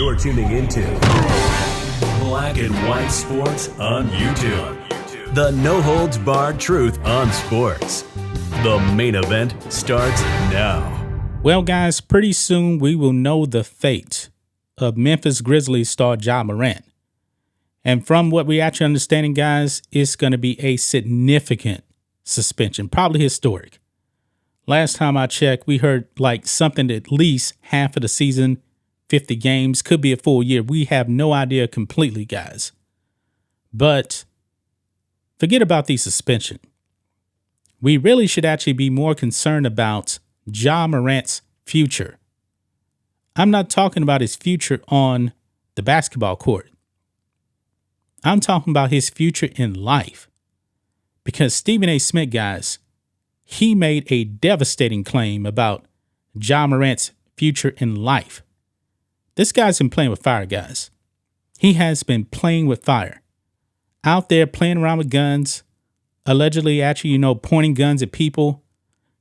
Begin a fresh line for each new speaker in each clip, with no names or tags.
You're tuning into Black and White Sports on YouTube. The no-holds-barred truth on sports. The main event starts now.
Well, guys, pretty soon we will know the fate of Memphis Grizzlies star Ja Morant. And from what we actually understanding, guys, it's going to be a significant suspension, probably historic. Last time I checked, we heard like something at least half of the season, 50 games, could be a full year. We have no idea completely, guys. But forget about the suspension. We really should actually be more concerned about Ja Morant's future. I'm not talking about his future on the basketball court. I'm talking about his future in life. Because Stephen A. Smith, guys, he made a devastating claim about Ja Morant's future in life. This guy's been playing with fire, guys. He has been playing with fire. Out there playing around with guns, allegedly actually, pointing guns at people.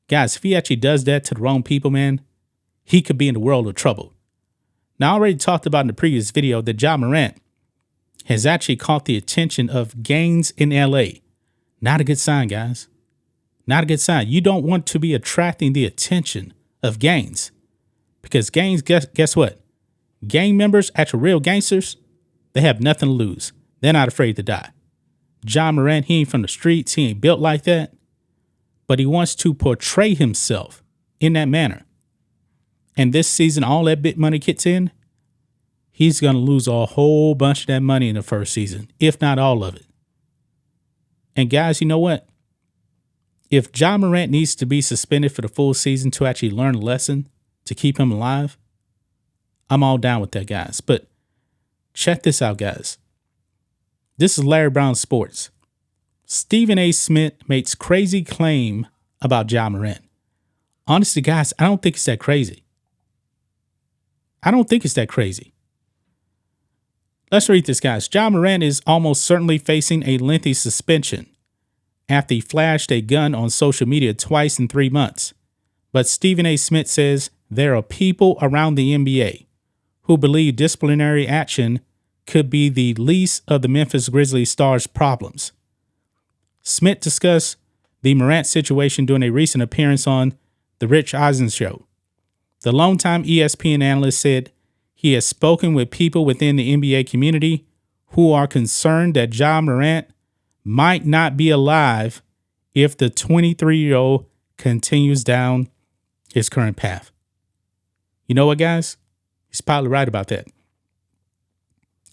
Guys, if he actually does that to the wrong people, man, he could be in a world of trouble. Now, I already talked about in the previous video that Ja Morant has actually caught the attention of gangs in LA. Not a good sign, guys. Not a good sign. You don't want to be attracting the attention of gangs. Because gangs, guess what? Gang members, actual real gangsters, they have nothing to lose. They're not afraid to die. Ja Morant, he ain't from the streets. He ain't built like that. But he wants to portray himself in that manner. And this season, all that bit money kicks in, he's going to lose a whole bunch of that money in the first season, if not all of it. And guys, you know what? If Ja Morant needs to be suspended for the full season to actually learn a lesson to keep him alive, I'm all down with that, guys. But check this out, guys. This is Larry Brown Sports. Stephen A. Smith makes crazy claim about Ja Morant. Honestly, guys, I don't think it's that crazy. I don't think it's that crazy. Let's read this, guys. Ja Morant is almost certainly facing a lengthy suspension after he flashed a gun on social media twice in 3 months. But Stephen A. Smith says there are people around the NBA who believe disciplinary action could be the least of the Memphis Grizzlies star's problems. Smith discussed the Morant situation during a recent appearance on The Rich Eisen Show. The longtime ESPN analyst said he has spoken with people within the NBA community who are concerned that Ja Morant might not be alive if the 23-year-old continues down his current path. You know what, guys? He's probably right about that.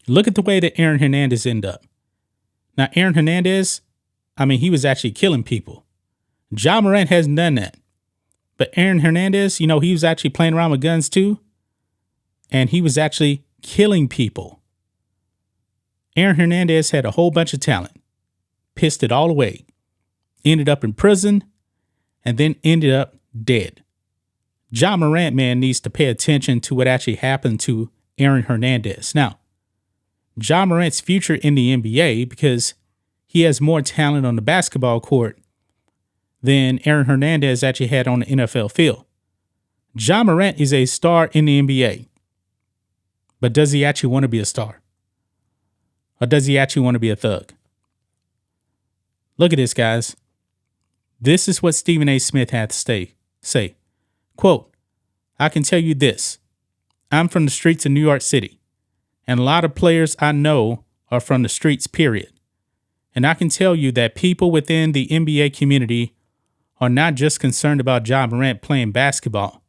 Look at the way that Aaron Hernandez ended up. Now, Aaron Hernandez, he was actually killing people. Ja Morant hasn't done that. But Aaron Hernandez, he was actually playing around with guns too. And he was actually killing people. Aaron Hernandez had a whole bunch of talent. Pissed it all away. Ended up in prison. And then ended up dead. Ja Morant, man, needs to pay attention to what actually happened to Aaron Hernandez. Now, Ja Morant's future in the NBA, because he has more talent on the basketball court than Aaron Hernandez actually had on the NFL field. Ja Morant is a star in the NBA. But does he actually want to be a star? Or does he actually want to be a thug? Look at this, guys. This is what Stephen A. Smith had to say. Quote, I can tell you this. I'm from the streets of New York City. And a lot of players I know are from the streets, period. And I can tell you that people within the NBA community are not just concerned about Ja Morant playing basketball.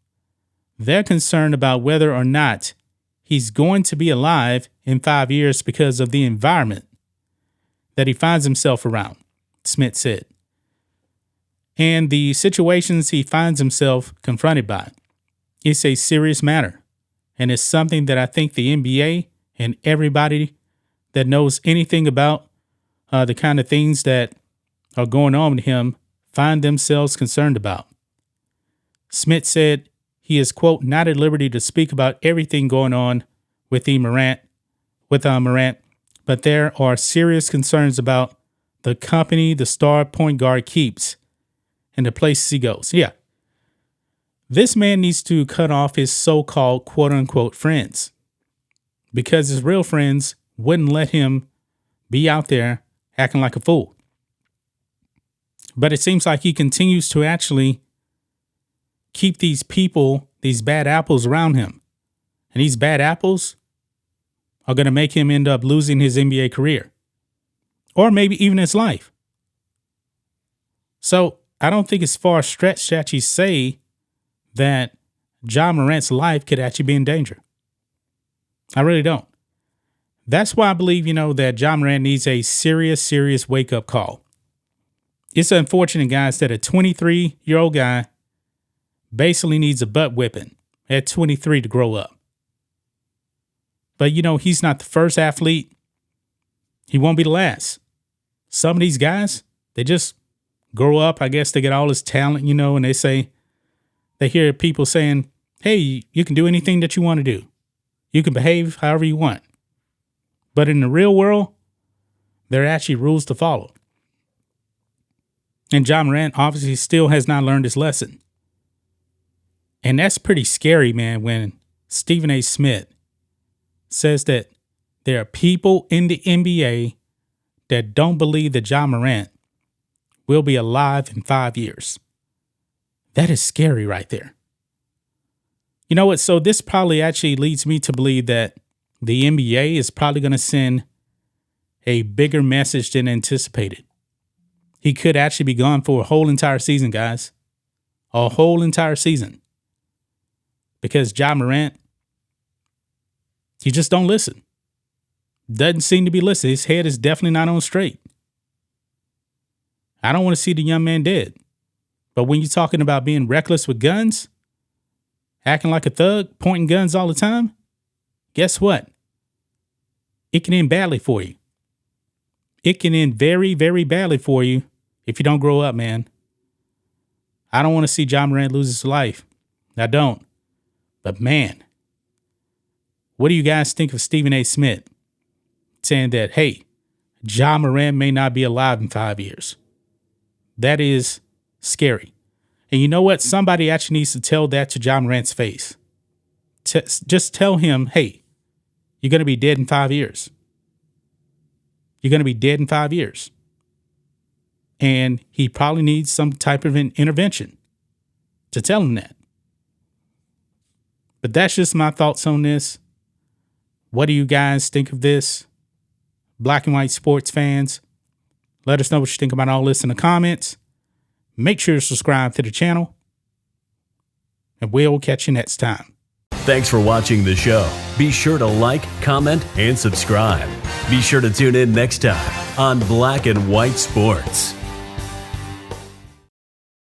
They're concerned about whether or not he's going to be alive in 5 years because of the environment that he finds himself around, Smith said. And the situations he finds himself confronted by. It's a serious matter. And it's something that I think the NBA and everybody that knows anything about the kind of things that are going on with him find themselves concerned about. Smith said he is, quote, not at liberty to speak about everything going on with Morant, but there are serious concerns about the company the star point guard keeps and the places he goes. Yeah. This man needs to cut off his so-called quote-unquote friends. because his real friends wouldn't let him be out there acting like a fool. But it seems like he continues to actually keep these people, these bad apples around him. And these bad apples are going to make him end up losing his NBA career, or maybe even his life. So I don't think it's far stretched to actually say that Ja Morant's life could actually be in danger. I really don't. That's why I believe, that Ja Morant needs a serious wake-up call. It's unfortunate, guys, that a 23-year-old guy basically needs a butt whipping at 23 to grow up. But, he's not the first athlete. He won't be the last. Some of these guys, they just grow up. I guess they get all this talent, and they hear people saying, hey, you can do anything that you want to do. You can behave however you want. But in the real world, there are actually rules to follow. And Ja Morant obviously still has not learned his lesson. And that's pretty scary, man, when Stephen A. Smith says that there are people in the NBA that don't believe that Ja Morant will be alive in 5 years. That is scary right there. You know what? So this probably actually leads me to believe that the NBA is probably going to send a bigger message than anticipated. He could actually be gone for a whole entire season, guys. A whole entire season. Because Ja Morant, he just don't listen. Doesn't seem to be listening. His head is definitely not on straight. I don't want to see the young man dead. But when you're talking about being reckless with guns, acting like a thug, pointing guns all the time, guess what? It can end badly for you. It can end very, very badly for you if you don't grow up, man. I don't want to see Ja Morant lose his life. I don't. But man, what do you guys think of Stephen A. Smith saying that, hey, Ja Morant may not be alive in 5 years? That is scary. And you know what? Somebody actually needs to tell that to Ja Morant's face. Just tell him, hey, you're going to be dead in 5 years. You're going to be dead in 5 years. And he probably needs some type of an intervention to tell him that. But that's just my thoughts on this. What do you guys think of this? Black and white sports fans, let us know what you think about all this in the comments. Make sure to subscribe to the channel. And we'll catch you next time.
Thanks for watching the show. Be sure to like, comment, and subscribe. Be sure to tune in next time on Black and White Sports.